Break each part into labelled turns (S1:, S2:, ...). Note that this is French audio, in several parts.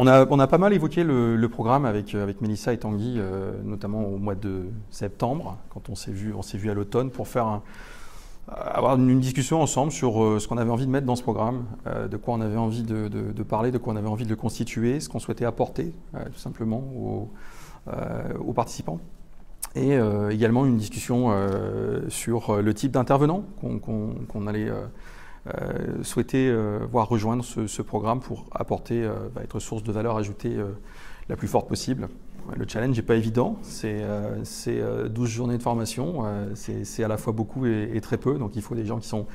S1: On a pas mal évoqué le programme avec Mélissa et Tanguy, notamment au mois de septembre, quand on s'est vu à l'automne, pour faire avoir une discussion ensemble sur ce qu'on avait envie de mettre dans ce programme, de quoi on avait envie de parler, de quoi on avait envie de le constituer, ce qu'on souhaitait apporter tout simplement aux participants. Et également une discussion sur le type d'intervenants qu'on allait souhaiter voir rejoindre ce programme pour apporter, être source de valeur ajoutée la plus forte possible. Le challenge n'est pas évident, c'est 12 journées de formation, c'est à la fois beaucoup et très peu, donc il faut des gens qui sont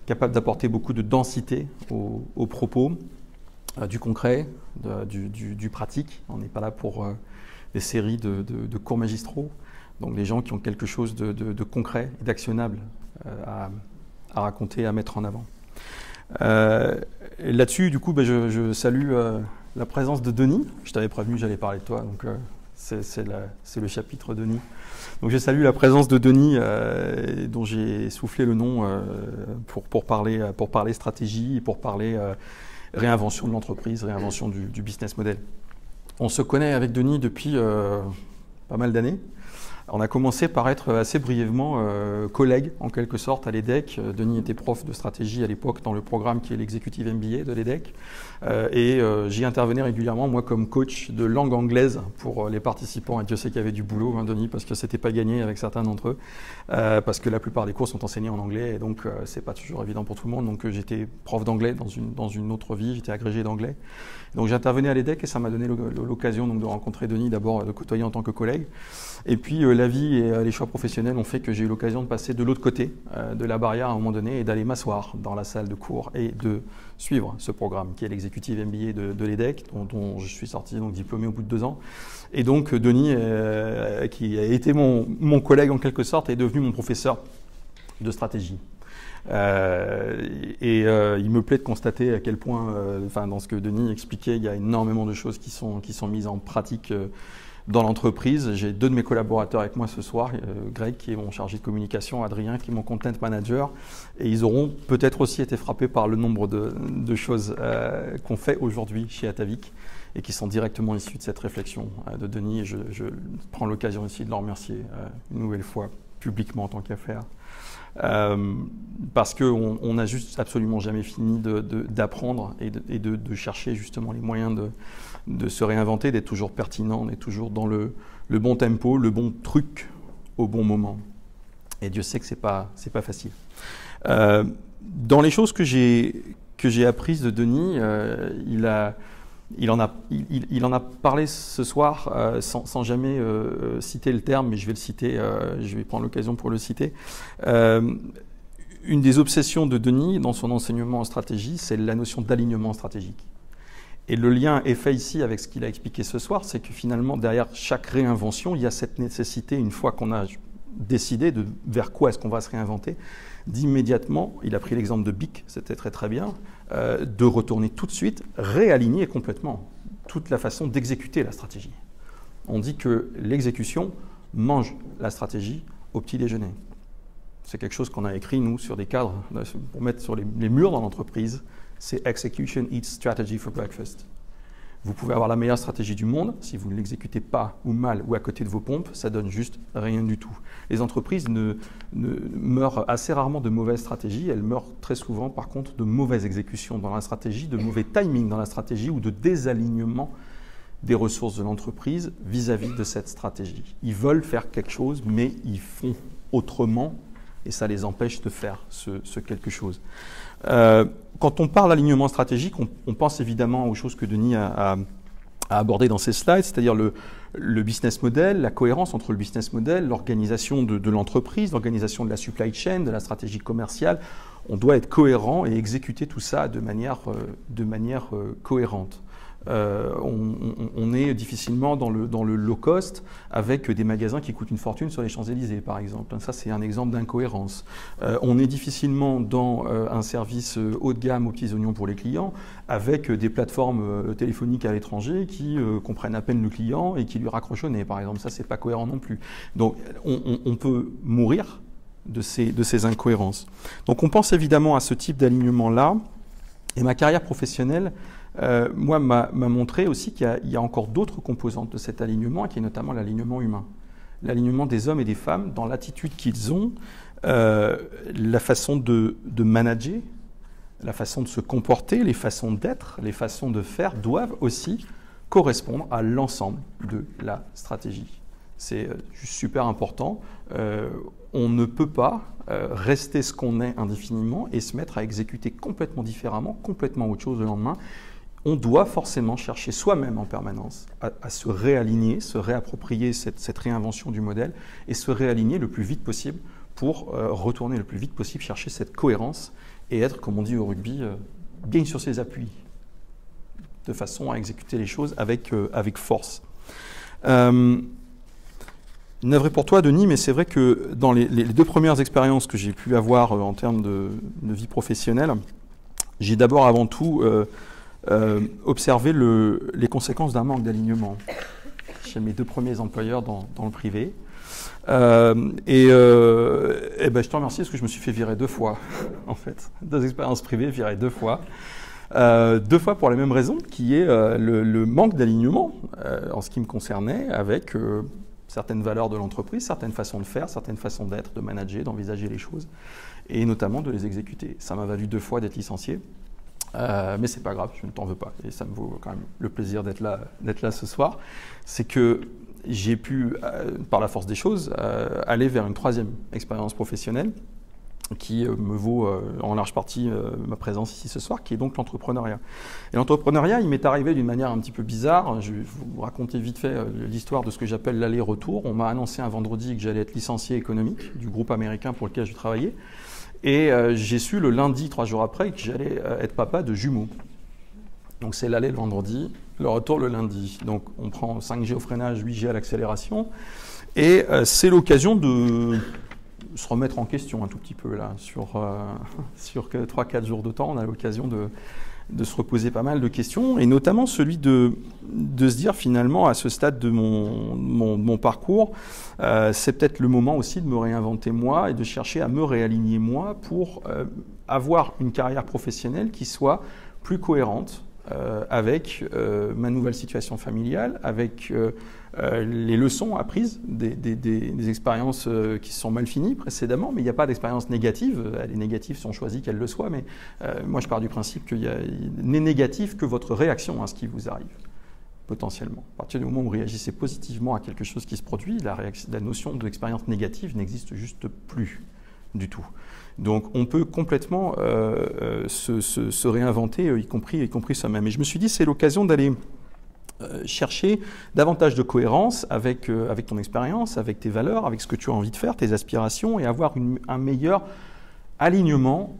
S1: capables d'apporter beaucoup de densité aux propos, du concret, du pratique. On n'est pas là pour des séries de cours magistraux, donc des gens qui ont quelque chose de concret et d'actionnable à raconter, à mettre en avant. Là-dessus, du coup, je salue la présence de Denis. Je t'avais prévenu, j'allais parler de toi, donc c'est le chapitre Denis. Donc je salue la présence de Denis, dont j'ai soufflé le nom pour parler stratégie et pour parler réinvention de l'entreprise, réinvention du business model. On se connaît avec Denis depuis pas mal d'années. On a commencé par être assez brièvement collègues, en quelque sorte, à l'EDEC. Denis était prof de stratégie à l'époque dans le programme qui est l'Executive MBA de l'EDEC. Et j'y intervenais régulièrement, moi, comme coach de langue anglaise pour les participants. Et Dieu sait qu'il y avait du boulot, hein, Denis, parce que c'était pas gagné avec certains d'entre eux. Parce que la plupart des cours sont enseignés en anglais. Et donc, c'est pas toujours évident pour tout le monde. Donc, j'étais prof d'anglais dans une autre vie. J'étais agrégé d'anglais. Donc, j'intervenais à l'EDEC et ça m'a donné l'occasion de rencontrer Denis, d'abord de côtoyer en tant que collègue. Et puis, la vie et les choix professionnels ont fait que j'ai eu l'occasion de passer de l'autre côté de la barrière à un moment donné et d'aller m'asseoir dans la salle de cours et de suivre ce programme qui est l'Executive MBA de l'EDEC, dont je suis sorti donc diplômé au bout de 2 ans. Et donc Denis, qui a été mon collègue en quelque sorte, est devenu mon professeur de stratégie. Il me plaît de constater à quel point, dans ce que Denis expliquait, il y a énormément de choses qui sont mises en pratique dans l'entreprise. J'ai 2 de mes collaborateurs avec moi ce soir, Greg qui est mon chargé de communication, Adrien qui est mon content manager, et ils auront peut-être aussi été frappés par le nombre de choses qu'on fait aujourd'hui chez Atavik et qui sont directement issues de cette réflexion de Denis. Et je prends l'occasion aussi de le remercier une nouvelle fois publiquement en tant qu'affaire. Parce qu'on n'a juste absolument jamais fini d'apprendre et de chercher justement les moyens de se réinventer, d'être toujours pertinent, d'être toujours dans le bon tempo, le bon truc au bon moment. Et Dieu sait que c'est pas facile. Dans les choses que j'ai apprises de Denis, il en a parlé ce soir sans jamais citer le terme, mais je vais le citer, je vais prendre l'occasion pour le citer. Une des obsessions de Denis dans son enseignement en stratégie, c'est la notion d'alignement stratégique. Et le lien est fait ici avec ce qu'il a expliqué ce soir, c'est que finalement, derrière chaque réinvention, il y a cette nécessité, une fois qu'on a décidé vers quoi est-ce qu'on va se réinventer, d'immédiatement, il a pris l'exemple de BIC, c'était très très bien, de retourner tout de suite, réaligner complètement toute la façon d'exécuter la stratégie. On dit que l'exécution mange la stratégie au petit déjeuner. C'est quelque chose qu'on a écrit, nous, sur des cadres, pour mettre sur les murs dans l'entreprise. C'est « Execution eats strategy for breakfast ». Vous pouvez avoir la meilleure stratégie du monde, si vous ne l'exécutez pas ou mal ou à côté de vos pompes, ça donne juste rien du tout. Les entreprises meurent assez rarement de mauvaises stratégies, elles meurent très souvent par contre de mauvaises exécutions dans la stratégie, de mauvais timing dans la stratégie ou de désalignement des ressources de l'entreprise vis-à-vis de cette stratégie. Ils veulent faire quelque chose, mais ils font autrement et ça les empêche de faire ce quelque chose. Quand on parle d'alignement stratégique, on pense évidemment aux choses que Denis a abordées dans ses slides, c'est-à-dire le business model, la cohérence entre le business model, l'organisation de l'entreprise, l'organisation de la supply chain, de la stratégie commerciale. On doit être cohérent et exécuter tout ça de manière cohérente. On est difficilement dans le low cost avec des magasins qui coûtent une fortune sur les Champs-Élysées, par exemple. Ça, c'est un exemple d'incohérence. On est difficilement dans un service haut de gamme aux petits oignons pour les clients avec des plateformes téléphoniques à l'étranger qui comprennent à peine le client et qui lui raccrochent au nez, par exemple. Ça, c'est pas cohérent non plus. Donc, on peut mourir de ces incohérences. Donc, on pense évidemment à ce type d'alignement-là. Et ma carrière professionnelle moi, m'a montré aussi qu'il y a encore d'autres composantes de cet alignement, qui est notamment l'alignement humain. L'alignement des hommes et des femmes dans l'attitude qu'ils ont, la façon de manager, la façon de se comporter, les façons d'être, les façons de faire doivent aussi correspondre à l'ensemble de la stratégie. C'est juste super important. On ne peut pas rester ce qu'on est indéfiniment et se mettre à exécuter complètement différemment, complètement autre chose le lendemain. On doit forcément chercher soi-même en permanence à se réaligner, se réapproprier cette réinvention du modèle et se réaligner le plus vite possible pour retourner le plus vite possible, chercher cette cohérence et être, comme on dit au rugby, bien sur ses appuis, de façon à exécuter les choses avec force. Navré pour toi, Denis, mais c'est vrai que dans les 2 premières expériences que j'ai pu avoir en termes de vie professionnelle, j'ai d'abord avant tout observé les conséquences d'un manque d'alignement chez mes 2 premiers employeurs dans le privé. Ben, je te remercie parce que je me suis fait virer 2 fois, en fait. 2 expériences privées, virées 2 fois. 2 fois pour les mêmes raisons, qui est le manque d'alignement en ce qui me concernait avec certaines valeurs de l'entreprise, certaines façons de faire, certaines façons d'être, de manager, d'envisager les choses, et notamment de les exécuter. Ça m'a valu 2 fois d'être licencié, mais c'est pas grave, je ne t'en veux pas, et ça me vaut quand même le plaisir d'être là ce soir. C'est que j'ai pu, par la force des choses, aller vers une 3e expérience professionnelle qui me vaut en large partie ma présence ici ce soir, qui est donc l'entrepreneuriat. Et l'entrepreneuriat, il m'est arrivé d'une manière un petit peu bizarre. Je vais vous raconter vite fait l'histoire de ce que j'appelle l'aller-retour. On m'a annoncé un vendredi que j'allais être licencié économique du groupe américain pour lequel je travaillais. Et j'ai su le lundi, 3 jours après, que j'allais être papa de jumeaux. Donc c'est l'aller le vendredi, le retour le lundi. Donc on prend 5G au freinage, 8G à l'accélération. Et c'est l'occasion de se remettre en question un tout petit peu là. Sur 3-4 jours de temps, on a l'occasion de se reposer pas mal de questions, et notamment celui de se dire finalement à ce stade de mon parcours, c'est peut-être le moment aussi de me réinventer moi et de chercher à me réaligner moi pour avoir une carrière professionnelle qui soit plus cohérente avec ma nouvelle situation familiale, avec les leçons apprises des expériences qui se sont mal finies précédemment, mais il n'y a pas d'expérience négative. Elle est négative si on choisit qu'elle le soit, mais moi je pars du principe qu'il n'est négatif que votre réaction à ce qui vous arrive, potentiellement. À partir du moment où vous réagissez positivement à quelque chose qui se produit, la notion d'expérience négative n'existe juste plus du tout. Donc on peut complètement se réinventer, y compris soi-même. Et je me suis dit, c'est l'occasion d'aller chercher davantage de cohérence avec ton expérience, avec tes valeurs, avec ce que tu as envie de faire, tes aspirations, et avoir un meilleur alignement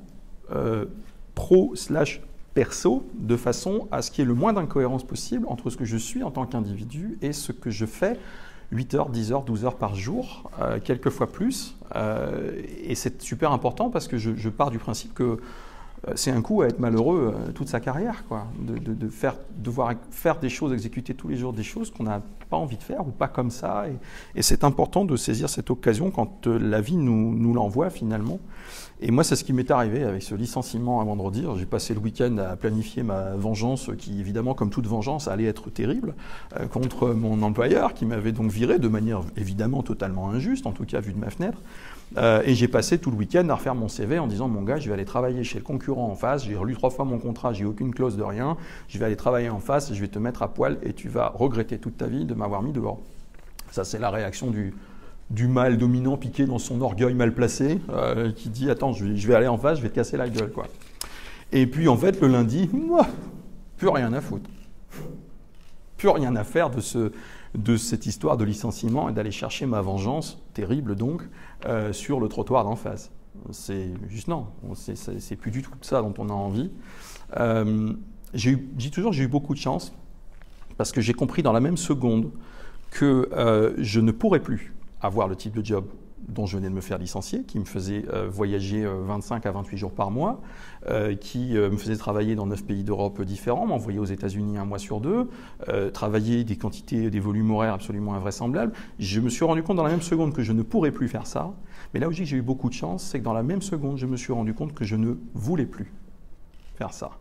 S1: pro/perso, de façon à ce qu'il y ait le moins d'incohérence possible entre ce que je suis en tant qu'individu et ce que je fais 8 heures, 10 heures, 12 heures par jour, quelquefois plus. Et c'est super important parce que je pars du principe que c'est un coup à être malheureux toute sa carrière, quoi, devoir faire des choses, exécuter tous les jours des choses qu'on n'a pas envie de faire ou pas comme ça. Et c'est important de saisir cette occasion quand la vie nous l'envoie finalement. Et moi, c'est ce qui m'est arrivé avec ce licenciement un vendredi. J'ai passé le week-end à planifier ma vengeance qui, évidemment, comme toute vengeance, allait être terrible contre mon employeur qui m'avait donc viré de manière évidemment totalement injuste, en tout cas vu de ma fenêtre. Et j'ai passé tout le week-end à refaire mon CV en disant, mon gars, je vais aller travailler chez le concurrent en face, j'ai relu 3 fois mon contrat, j'ai aucune clause de rien, je vais aller travailler en face, je vais te mettre à poil et tu vas regretter toute ta vie de m'avoir mis dehors. Ça, c'est la réaction du mâle dominant piqué dans son orgueil mal placé, qui dit, attends, je vais aller en face, je vais te casser la gueule, quoi. Et puis, en fait, le lundi, plus rien à foutre. Plus rien à faire de cette histoire de licenciement et d'aller chercher ma vengeance, terrible donc, sur le trottoir d'en face. C'est juste non, c'est plus du tout ça dont on a envie. J'ai eu beaucoup de chance parce que j'ai compris dans la même seconde que je ne pourrais plus avoir le type de job dont je venais de me faire licencier, qui me faisait voyager 25 à 28 jours par mois, qui me faisait travailler dans 9 pays d'Europe différents, m'envoyer aux États-Unis 1 mois sur 2, travailler des quantités, des volumes horaires absolument invraisemblables. Je me suis rendu compte dans la même seconde que je ne pourrais plus faire ça. Mais là où j'ai eu beaucoup de chance, c'est que dans la même seconde, je me suis rendu compte que je ne voulais plus faire ça.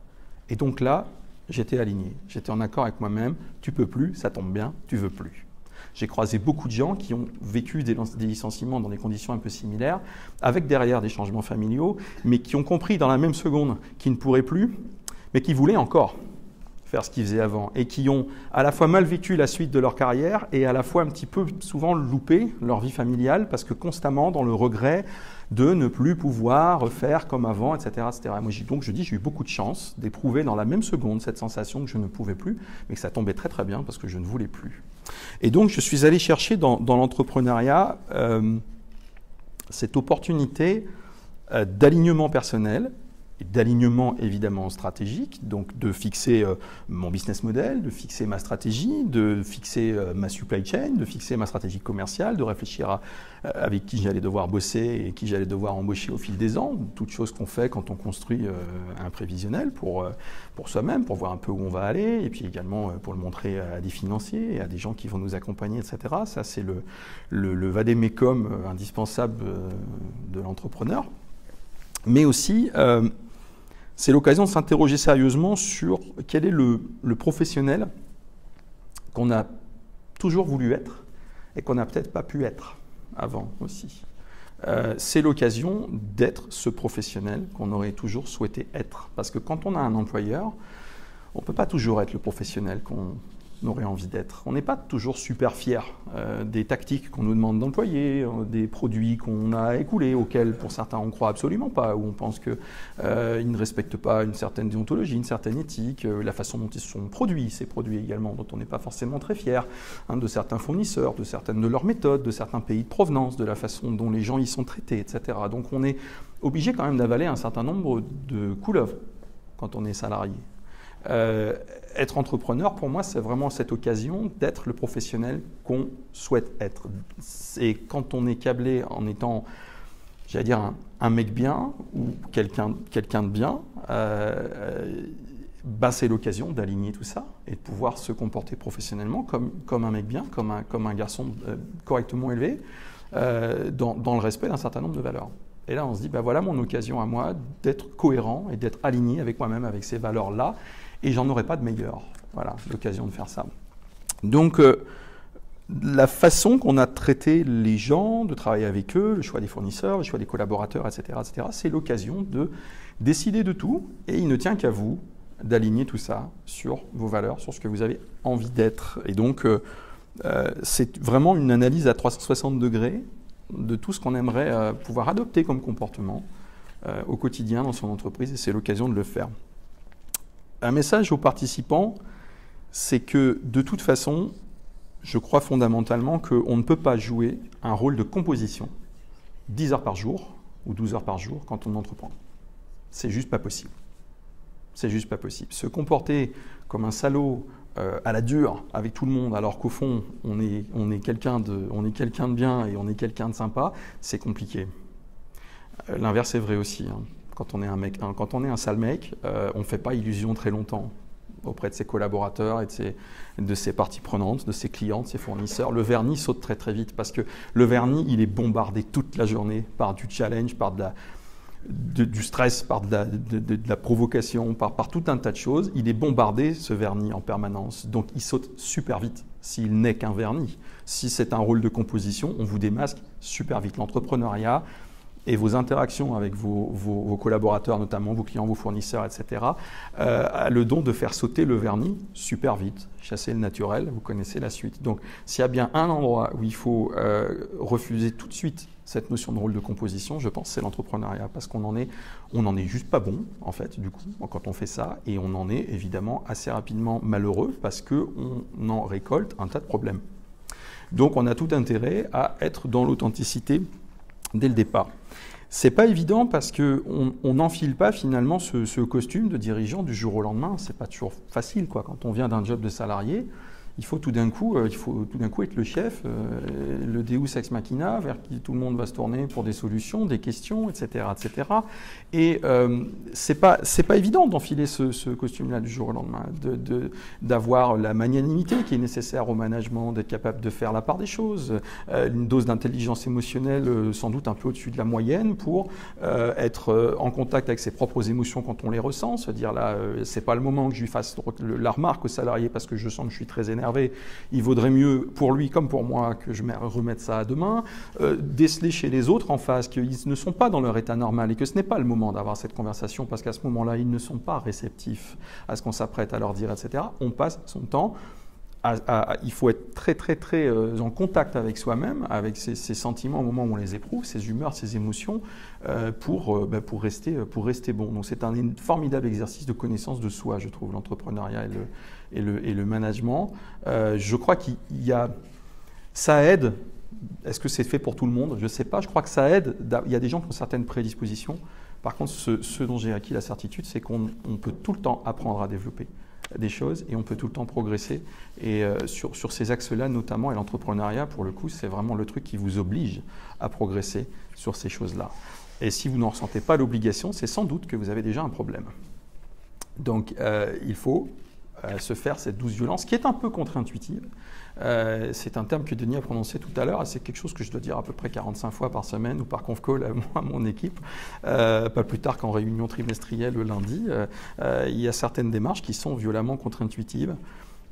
S1: Et donc là, j'étais aligné. J'étais en accord avec moi-même. Tu peux plus, ça tombe bien, tu veux plus. J'ai croisé beaucoup de gens qui ont vécu des licenciements dans des conditions un peu similaires, avec derrière des changements familiaux, mais qui ont compris dans la même seconde qu'ils ne pourraient plus, mais qui voulaient encore faire ce qu'ils faisaient avant, et qui ont à la fois mal vécu la suite de leur carrière, et à la fois un petit peu souvent loupé leur vie familiale, parce que constamment dans le regret de ne plus pouvoir faire comme avant, etc. etc. Moi, donc je dis, j'ai eu beaucoup de chance d'éprouver dans la même seconde cette sensation que je ne pouvais plus, mais que ça tombait très très bien parce que je ne voulais plus. Et donc, je suis allé chercher dans l'entrepreneuriat cette opportunité d'alignement personnel, et d'alignement évidemment stratégique, donc de fixer mon business model, de fixer ma stratégie, de fixer ma supply chain, de fixer ma stratégie commerciale, de réfléchir à avec qui j'allais devoir bosser et qui j'allais devoir embaucher au fil des ans, toutes choses qu'on fait quand on construit un prévisionnel pour soi-même, pour voir un peu où on va aller, et puis également pour le montrer à des financiers et à des gens qui vont nous accompagner, etc. Ça, c'est le vadémécum indispensable de l'entrepreneur. Mais aussi, c'est l'occasion de s'interroger sérieusement sur quel est le professionnel qu'on a toujours voulu être et qu'on n'a peut-être pas pu être avant aussi. C'est l'occasion d'être ce professionnel qu'on aurait toujours souhaité être. Parce que quand on a un employeur, on ne peut pas toujours être le professionnel qu'on aurait envie d'être. On n'est pas toujours super fier des tactiques qu'on nous demande d'employer, des produits qu'on a écoulés, auxquels pour certains on ne croit absolument pas, où on pense qu'ils ne respectent pas une certaine déontologie, une certaine éthique, la façon dont ils sont produits, ces produits également, dont on n'est pas forcément très fier, de certains fournisseurs, de certaines de leurs méthodes, de certains pays de provenance, de la façon dont les gens y sont traités, etc. Donc on est obligé quand même d'avaler un certain nombre de couleuvres quand on est salarié. Être entrepreneur, pour moi, c'est vraiment cette occasion d'être le professionnel qu'on souhaite être. Et quand on est câblé en étant, j'allais dire, un mec bien ou quelqu'un de bien, c'est l'occasion d'aligner tout ça et de pouvoir se comporter professionnellement comme un mec bien, comme un garçon correctement élevé, dans le respect d'un certain nombre de valeurs. Et là, on se dit, voilà mon occasion à moi d'être cohérent et d'être aligné avec moi-même, avec ces valeurs-là, et j'en aurai pas de meilleure. Voilà, l'occasion de faire ça. Donc, la façon qu'on a traité les gens, de travailler avec eux, le choix des fournisseurs, le choix des collaborateurs, etc., c'est l'occasion de décider de tout, et il ne tient qu'à vous d'aligner tout ça sur vos valeurs, sur ce que vous avez envie d'être. Et donc, c'est vraiment une analyse à 360 degrés de tout ce qu'on aimerait pouvoir adopter comme comportement au quotidien dans son entreprise, et c'est l'occasion de le faire. Un message aux participants, c'est que de toute façon, je crois fondamentalement qu'on ne peut pas jouer un rôle de composition 10 heures par jour ou 12 heures par jour quand on entreprend. C'est juste pas possible. C'est juste pas possible. Se comporter comme un salaud à la dure avec tout le monde, alors qu'au fond, on est quelqu'un de bien et on est quelqu'un de sympa, c'est compliqué. L'inverse est vrai aussi. Quand on est un sale mec, on ne fait pas illusion très longtemps auprès de ses collaborateurs et de ses parties prenantes, de ses clients, de ses fournisseurs. Le vernis saute très très vite parce que le vernis, il est bombardé toute la journée par du challenge, par du stress, par de la provocation, par tout un tas de choses. Il est bombardé, ce vernis, en permanence. Donc, il saute super vite s'il n'est qu'un vernis. Si c'est un rôle de composition, on vous démasque super vite. L'entrepreneuriat et vos interactions avec vos collaborateurs, notamment vos clients, vos fournisseurs, etc., a le don de faire sauter le vernis super vite, chasser le naturel, vous connaissez la suite. Donc, s'il y a bien un endroit où il faut refuser tout de suite cette notion de rôle de composition, je pense que c'est l'entrepreneuriat, parce qu'on en est juste pas bon, en fait, du coup, quand on fait ça, et on en est évidemment assez rapidement malheureux, parce qu'on en récolte un tas de problèmes. Donc, on a tout intérêt à être dans l'authenticité dès le départ. C'est pas évident parce qu'on n'enfile pas finalement ce costume de dirigeant du jour au lendemain. C'est pas toujours facile, quoi. Quand on vient d'un job de salarié Il faut tout d'un coup être le chef, le Deus ex machina, vers qui tout le monde va se tourner pour des solutions, des questions, etc., etc. Et c'est pas évident d'enfiler ce costume-là du jour au lendemain, d'avoir la magnanimité qui est nécessaire au management, d'être capable de faire la part des choses, une dose d'intelligence émotionnelle sans doute un peu au-dessus de la moyenne pour être en contact avec ses propres émotions quand on les ressent, se dire là, c'est pas le moment que je lui fasse la remarque au salarié parce que je sens que je suis très énervé. Il vaudrait mieux pour lui comme pour moi que je remette ça à demain, déceler chez les autres en face qu'ils ne sont pas dans leur état normal et que ce n'est pas le moment d'avoir cette conversation parce qu'à ce moment-là, ils ne sont pas réceptifs à ce qu'on s'apprête à leur dire, etc. On passe son temps il faut être très, très, très en contact avec soi-même, avec ses sentiments au moment où on les éprouve, ses humeurs, ses émotions, pour rester bon. Donc c'est un formidable exercice de connaissance de soi, je trouve, l'entrepreneuriat et le management. Je crois ça aide. Est-ce que c'est fait pour tout le monde? Je ne sais pas. Je crois que ça aide. Il y a des gens qui ont certaines prédispositions. Par contre, ce dont j'ai acquis la certitude, c'est qu'on peut tout le temps apprendre à développer des choses et on peut tout le temps progresser. Et sur ces axes-là, notamment, et l'entrepreneuriat, pour le coup, c'est vraiment le truc qui vous oblige à progresser sur ces choses-là. Et si vous n'en ressentez pas l'obligation, c'est sans doute que vous avez déjà un problème. Donc, il faut se faire cette douce violence, qui est un peu contre-intuitive. C'est un terme que Denis a prononcé tout à l'heure, et c'est quelque chose que je dois dire à peu près 45 fois par semaine ou par conf call à mon équipe, pas plus tard qu'en réunion trimestrielle le lundi. Il y a certaines démarches qui sont violemment contre-intuitives,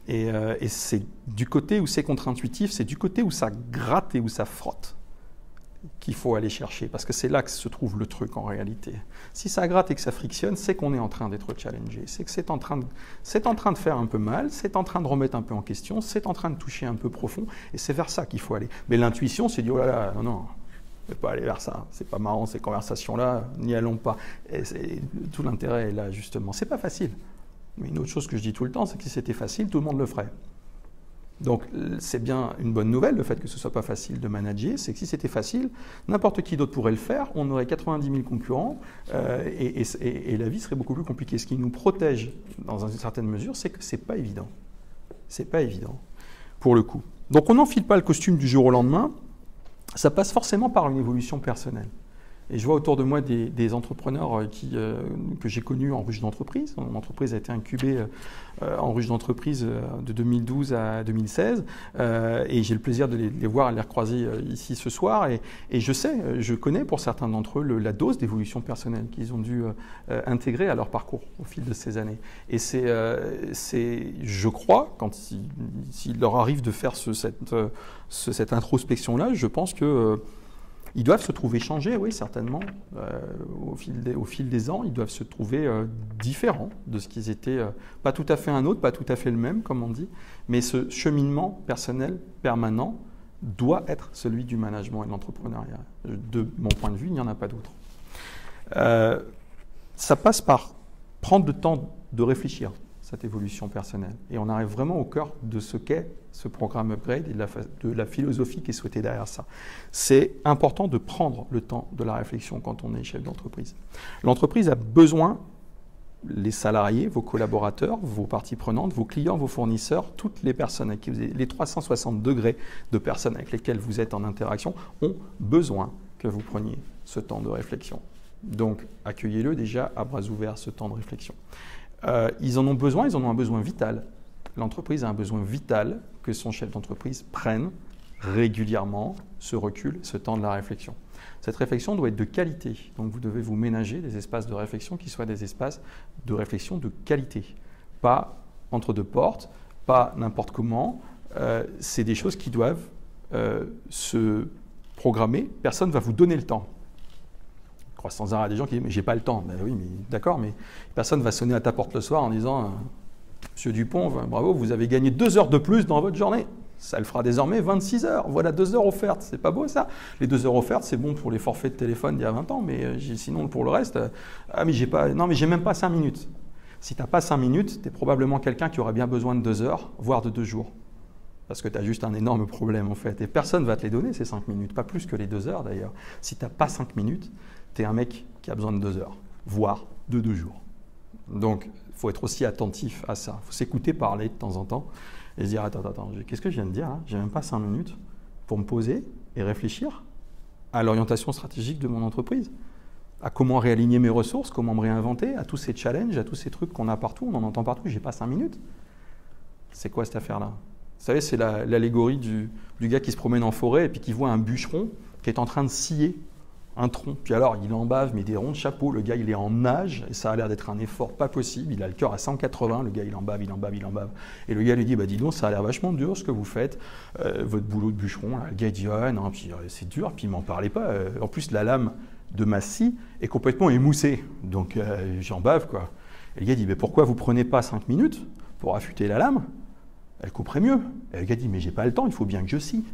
S1: et c'est du côté où c'est contre-intuitif, c'est du côté où ça gratte et où ça frotte qu'il faut aller chercher, parce que c'est là que se trouve le truc en réalité. Si ça gratte et que ça frictionne, c'est qu'on est en train d'être challengé, c'est que c'est en train de faire un peu mal, c'est en train de remettre un peu en question, c'est en train de toucher un peu profond, et c'est vers ça qu'il faut aller. Mais l'intuition, c'est dire, oh là là, non, on ne peut pas aller vers ça, c'est pas marrant ces conversations-là, n'y allons pas. Et tout l'intérêt est là, justement. C'est pas facile. Mais une autre chose que je dis tout le temps, c'est que si c'était facile, tout le monde le ferait. Donc c'est bien une bonne nouvelle, le fait que ce ne soit pas facile de manager, c'est que si c'était facile, n'importe qui d'autre pourrait le faire, on aurait 90 000 concurrents et la vie serait beaucoup plus compliquée. Ce qui nous protège dans une certaine mesure, c'est que ce n'est pas évident. C'est pas évident, pour le coup. Donc on n'enfile pas le costume du jour au lendemain, ça passe forcément par une évolution personnelle. Et je vois autour de moi des entrepreneurs que j'ai connus en ruche d'entreprise. Mon entreprise a été incubée en ruche d'entreprise de 2012 à 2016. Et j'ai le plaisir de les voir et de les recroiser ici ce soir. Et je connais pour certains d'entre eux la dose d'évolution personnelle qu'ils ont dû intégrer à leur parcours au fil de ces années. Et je crois, quand s'il leur arrive de faire cette introspection-là, je pense que ils doivent se trouver changés, oui, certainement, au fil des ans. Ils doivent se trouver différents de ce qu'ils étaient, pas tout à fait un autre, pas tout à fait le même, comme on dit, mais ce cheminement personnel permanent doit être celui du management et de l'entrepreneuriat. De mon point de vue, il n'y en a pas d'autre. Ça passe par prendre le temps de réfléchir, cette évolution personnelle. Et on arrive vraiment au cœur de ce qu'est ce programme Upgrade et de la philosophie qui est souhaitée derrière ça. C'est important de prendre le temps de la réflexion quand on est chef d'entreprise. L'entreprise a besoin, les salariés, vos collaborateurs, vos parties prenantes, vos clients, vos fournisseurs, toutes les personnes avec qui vous êtes, les 360 degrés de personnes avec lesquelles vous êtes en interaction ont besoin que vous preniez ce temps de réflexion. Donc, accueillez-le déjà à bras ouverts, ce temps de réflexion. Ils en ont besoin, ils en ont un besoin vital. L'entreprise a un besoin vital que son chef d'entreprise prenne régulièrement ce recul, ce temps de la réflexion. Cette réflexion doit être de qualité. Donc vous devez vous ménager des espaces de réflexion qui soient des espaces de réflexion de qualité. Pas entre deux portes, pas n'importe comment. C'est des choses qui doivent se programmer. Personne ne va vous donner le temps. Je crois sans arrêt des gens qui disent « mais j'ai pas le temps ». Ben oui, mais d'accord, mais personne ne va sonner à ta porte le soir en disant « Monsieur Dupont, bravo, vous avez gagné 2 heures de plus dans votre journée ». Ça le fera désormais 26 heures. Voilà 2 heures offertes. C'est pas beau ça? Les 2 heures offertes, c'est bon pour les forfaits de téléphone d'il y a 20 ans, mais sinon pour le reste, ah mais j'ai même pas 5 minutes. Si tu n'as pas 5 minutes, tu es probablement quelqu'un qui aurait bien besoin de 2 heures, voire de 2 jours. Parce que tu as juste un énorme problème en fait. Et personne ne va te les donner ces 5 minutes, pas plus que les 2 heures d'ailleurs. Si tu n'as pas 5 minutes, tu es un mec qui a besoin de 2 heures, voire de 2 jours. Donc, il faut être aussi attentif à ça. Il faut s'écouter parler de temps en temps et se dire, attends, qu'est-ce que je viens de dire là? J'ai même pas 5 minutes pour me poser et réfléchir à l'orientation stratégique de mon entreprise, à comment réaligner mes ressources, comment me réinventer, à tous ces challenges, à tous ces trucs qu'on a partout, on en entend partout, j'ai pas 5 minutes. C'est quoi cette affaire-là? Vous savez, c'est l'allégorie du gars qui se promène en forêt et puis qui voit un bûcheron qui est en train de scier un tronc. Puis alors, il en bave, mais des ronds de chapeau. Le gars, il est en nage et ça a l'air d'être un effort pas possible. Il a le cœur à 180. Le gars, il en bave. Et le gars lui dit, dis donc, ça a l'air vachement dur ce que vous faites, votre boulot de bûcheron. Là. Le gars dit, non, puis c'est dur. Puis il m'en parlait pas. En plus, la lame de ma scie est complètement émoussée. Donc, j'en bave, quoi. Et le gars dit, mais pourquoi vous prenez pas 5 minutes pour affûter la lame? Elle couperait mieux. Et le gars dit, mais j'ai pas le temps, il faut bien que je scie.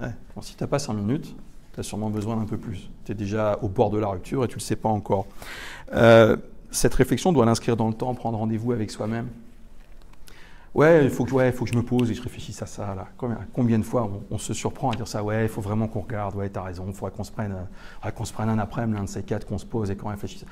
S1: Ouais. Bon, si tu n'as pas 5 minutes, tu as sûrement besoin d'un peu plus. Tu es déjà au bord de la rupture et tu ne le sais pas encore. Cette réflexion doit l'inscrire dans le temps, prendre rendez-vous avec soi-même. Ouais, il faut que je me pose et je réfléchisse à ça. Là. Combien de fois on se surprend à dire ça? Ouais, il faut vraiment qu'on regarde. Ouais, tu as raison, il faudrait qu'on se prenne un après-midi, l'un de ces quatre, qu'on se pose et qu'on réfléchisse.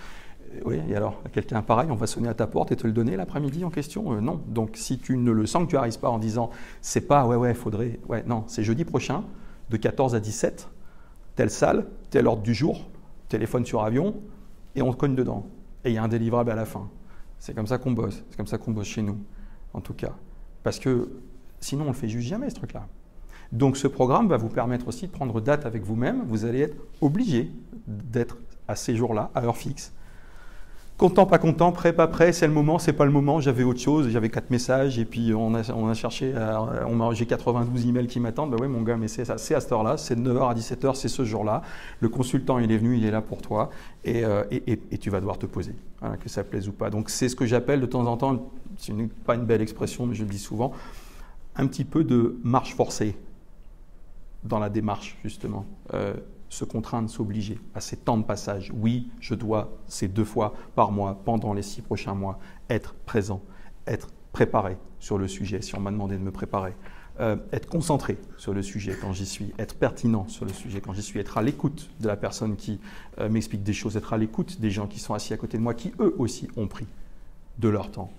S1: Oui, et alors, quelqu'un pareil, on va sonner à ta porte et te le donner l'après-midi en question? Non. Donc, si tu ne le sens que tu n'arrives pas en disant, c'est pas, faudrait, non, c'est jeudi prochain, de 14 à 17, telle salle, tel ordre du jour, téléphone sur avion, et on te cogne dedans. Et il y a un délivrable à la fin. C'est comme ça qu'on bosse. C'est comme ça qu'on bosse chez nous, en tout cas. Parce que sinon, on ne le fait juste jamais, ce truc-là. Donc, ce programme va vous permettre aussi de prendre date avec vous-même. Vous allez être obligé d'être à ces jours-là, à heure fixe. Content, pas content, prêt, pas prêt, c'est le moment, c'est pas le moment, j'avais autre chose, j'avais 4 messages et puis on a cherché, j'ai 92 emails qui m'attendent, oui mon gars, mais c'est à cette heure-là, c'est de 9h à 17h, c'est ce jour-là, le consultant il est venu, il est là pour toi et tu vas devoir te poser, voilà, que ça plaise ou pas. Donc c'est ce que j'appelle de temps en temps, c'est pas une belle expression mais je le dis souvent, un petit peu de marche forcée dans la démarche justement. Se contraindre, s'obliger à ces temps de passage. Oui, je dois, ces 2 fois par mois, pendant les 6 prochains mois, être présent, être préparé sur le sujet, si on m'a demandé de me préparer, être concentré sur le sujet quand j'y suis, être pertinent sur le sujet quand j'y suis, être à l'écoute de la personne qui m'explique des choses, être à l'écoute des gens qui sont assis à côté de moi, qui eux aussi ont pris de leur temps.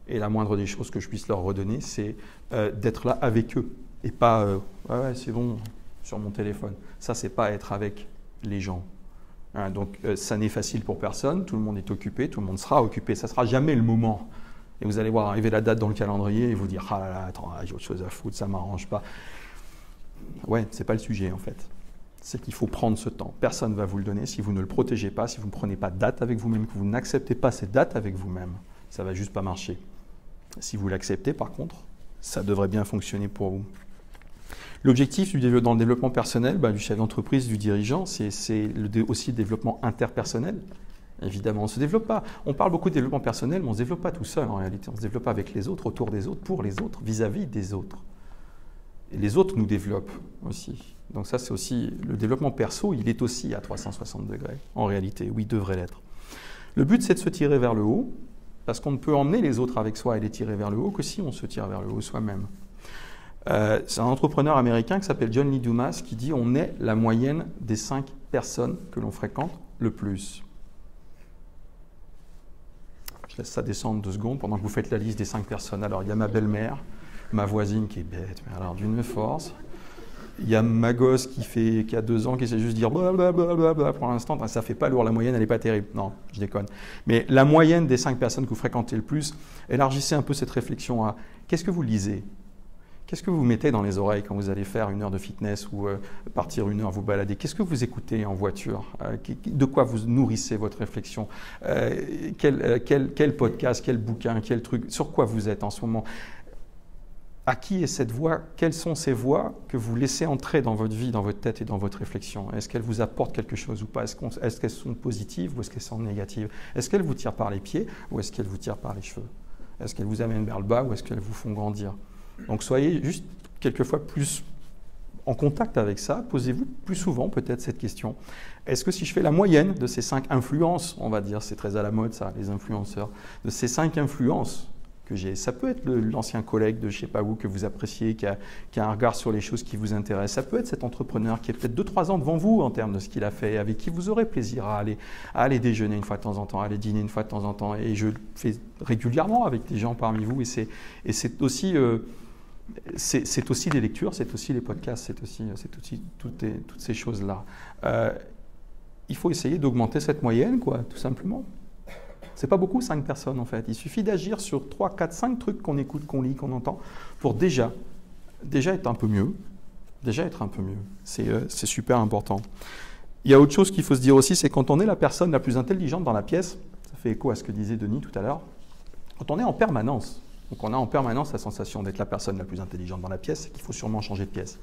S1: Et la moindre des choses que je puisse leur redonner, c'est d'être là avec eux et pas ouais, c'est bon, sur mon téléphone. Ça, c'est pas être avec les gens. Hein, donc, ça n'est facile pour personne. Tout le monde est occupé, tout le monde sera occupé. Ça sera jamais le moment. Et vous allez voir arriver la date dans le calendrier et vous dire ah là là, attends, j'ai autre chose à foutre, ça m'arrange pas. Ouais, c'est pas le sujet en fait. C'est qu'il faut prendre ce temps. Personne ne va vous le donner si vous ne le protégez pas, si vous ne prenez pas date avec vous-même, que vous n'acceptez pas ces dates avec vous-même. Ça va juste pas marcher. Si vous l'acceptez, par contre, ça devrait bien fonctionner pour vous. L'objectif dans le développement personnel, du chef d'entreprise, du dirigeant, c'est aussi le développement interpersonnel. Évidemment, on ne se développe pas. On parle beaucoup de développement personnel, mais on ne se développe pas tout seul en réalité. On se développe avec les autres, autour des autres, pour les autres, vis-à-vis des autres. Et les autres nous développent aussi. Donc ça, c'est aussi le développement perso, il est aussi à 360 degrés, en réalité. Oui, il devrait l'être. Le but, c'est de se tirer vers le haut, parce qu'on ne peut emmener les autres avec soi et les tirer vers le haut que si on se tire vers le haut soi-même. C'est un entrepreneur américain qui s'appelle John Lee Dumas qui dit « On est la moyenne des 5 personnes que l'on fréquente le plus ». Je laisse ça descendre 2 secondes pendant que vous faites la liste des 5 personnes. Alors, il y a ma belle-mère, ma voisine qui est bête, mais alors d'une force. Il y a ma gosse qui a 2 ans qui sait juste dire blablabla pour l'instant. Ça ne fait pas lourd, la moyenne, elle n'est pas terrible. Non, je déconne. Mais la moyenne des 5 personnes que vous fréquentez le plus, élargissez un peu cette réflexion à qu'est-ce que vous lisez ? Qu'est-ce que vous mettez dans les oreilles quand vous allez faire 1 heure de fitness ou partir 1 heure vous balader? Qu'est-ce que vous écoutez en voiture? De quoi vous nourrissez votre réflexion? Quel podcast, quel bouquin, quel truc? Sur quoi vous êtes en ce moment? À qui est cette voix? Quelles sont ces voix que vous laissez entrer dans votre vie, dans votre tête et dans votre réflexion? Est-ce qu'elles vous apportent quelque chose ou pas? Est-ce qu'elles sont positives ou est-ce qu'elles sont négatives? Est-ce qu'elles vous tirent par les pieds ou est-ce qu'elles vous tirent par les cheveux? Est-ce qu'elles vous amènent vers le bas ou est-ce qu'elles vous font grandir? Donc soyez juste quelquefois plus en contact avec ça, posez-vous plus souvent peut-être cette question. Est-ce que si je fais la moyenne de ces 5 influences, on va dire, c'est très à la mode ça, les influenceurs, de ces 5 influences que j'ai. Ça peut être l'ancien collègue de je ne sais pas où que vous appréciez, qui a un regard sur les choses qui vous intéressent. Ça peut être cet entrepreneur qui est peut-être 2-3 ans devant vous en termes de ce qu'il a fait, avec qui vous aurez plaisir à aller déjeuner une fois de temps en temps, à aller dîner une fois de temps en temps. Et je le fais régulièrement avec des gens parmi vous. Et c'est aussi des lectures, c'est aussi les podcasts, c'est aussi toutes ces choses-là. Il faut essayer d'augmenter cette moyenne, quoi, tout simplement. C'est pas beaucoup, 5 personnes en fait. Il suffit d'agir sur 3, 4, 5 trucs qu'on écoute, qu'on lit, qu'on entend, pour déjà être un peu mieux. C'est super important. Il y a autre chose qu'il faut se dire aussi, c'est quand on est la personne la plus intelligente dans la pièce, ça fait écho à ce que disait Denis tout à l'heure, quand on est en permanence, donc on a en permanence la sensation d'être la personne la plus intelligente dans la pièce, c'est qu'il faut sûrement changer de pièce.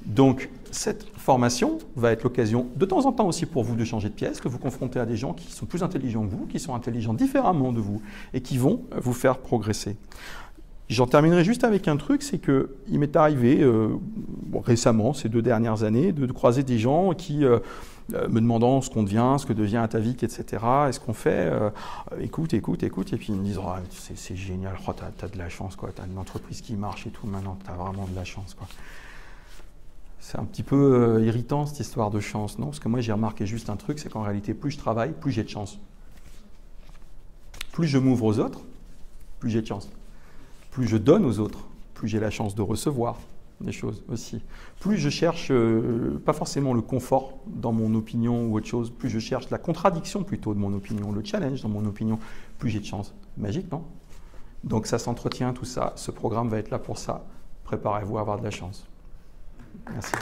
S1: Donc, cette formation va être l'occasion de temps en temps aussi pour vous de changer de pièce, de vous confronter à des gens qui sont plus intelligents que vous, qui sont intelligents différemment de vous et qui vont vous faire progresser. J'en terminerai juste avec un truc, c'est qu'il m'est arrivé récemment, ces 2 dernières années, de croiser des gens qui, me demandant ce qu'on devient, ce que devient Atavik, etc. Et ce qu'on fait, écoute, et puis ils me disent, oh, c'est génial, oh, t'as de la chance, quoi, t'as une entreprise qui marche et tout, maintenant t'as vraiment de la chance, quoi. C'est un petit peu irritant cette histoire de chance, non? Parce que moi j'ai remarqué juste un truc, c'est qu'en réalité plus je travaille, plus j'ai de chance. Plus je m'ouvre aux autres, plus j'ai de chance. Plus je donne aux autres, plus j'ai la chance de recevoir des choses aussi. Plus je cherche, pas forcément le confort dans mon opinion ou autre chose, plus je cherche la contradiction plutôt de mon opinion, le challenge dans mon opinion, plus j'ai de chance. Magique, non? Donc ça s'entretient, tout ça. Ce programme va être là pour ça. Préparez-vous à avoir de la chance. Merci.